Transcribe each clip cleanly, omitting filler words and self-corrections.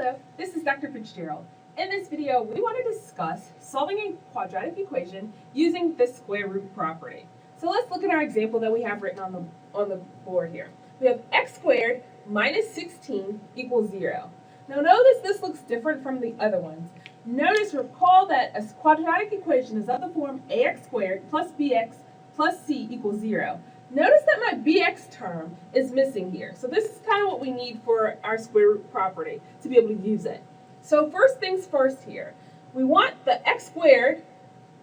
Hello, this is Dr. Fitzgerald. In this video, we want to discuss solving a quadratic equation using the square root property. So let's look at our example that we have written on the board here. We have x squared minus 16 equals 0. Now notice this looks different from the other ones. Recall that a quadratic equation is of the form ax squared plus bx plus c equals 0. Notice that my bx term is missing here. So this is kind of what we need for our square root property to be able to use it. So first things first here. We want the x squared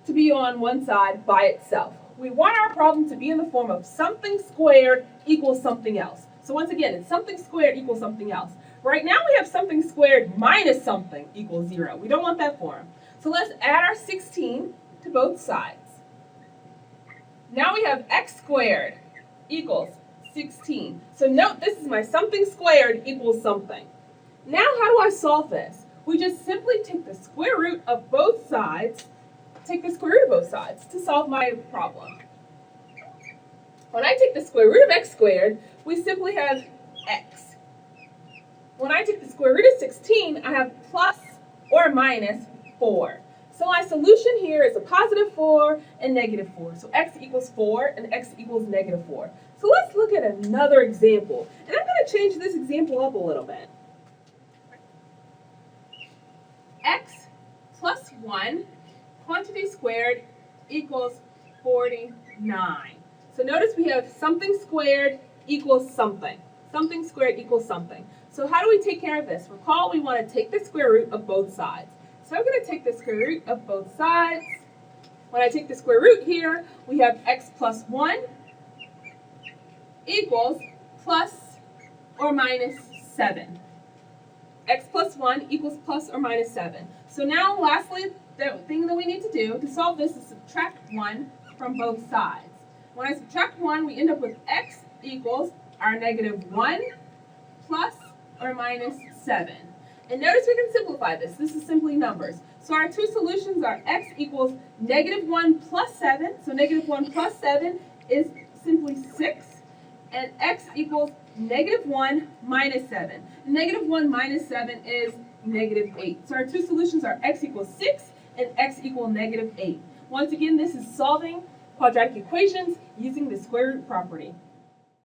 to be on one side by itself. We want our problem to be in the form of something squared equals something else. So once again, it's something squared equals something else. Right now we have something squared minus something equals 0. We don't want that form. So let's add our 16 to both sides. Now we have x squared equals 16. So note this is my something squared equals something. Now how do I solve this? We just simply take the square root of both sides, to solve my problem. When I take the square root of x squared, we simply have x. When I take the square root of 16, I have plus or minus 4. So my solution here is a positive 4 and negative 4. So x equals 4 and x equals negative 4. So let's look at another example. And I'm going to change this example up a little bit. X plus 1 quantity squared equals 49. So notice we have something squared equals something. Something squared equals something. So how do we take care of this? Recall we want to take the square root of both sides. So I'm going to take the square root of both sides. When I take the square root here, we have x plus 1 equals plus or minus 7. X plus 1 equals plus or minus 7. So now lastly, the thing that we need to do to solve this is subtract 1 from both sides. When I subtract 1, we end up with x equals our negative 1 plus or minus 7. And notice we can simplify this. This is simply numbers. So our two solutions are x equals negative 1 plus 7. So negative 1 plus 7 is simply 6. And x equals negative 1 minus 7. Negative 1 minus 7 is negative 8. So our two solutions are x equals 6 and x equals negative 8. Once again, this is solving quadratic equations using the square root property.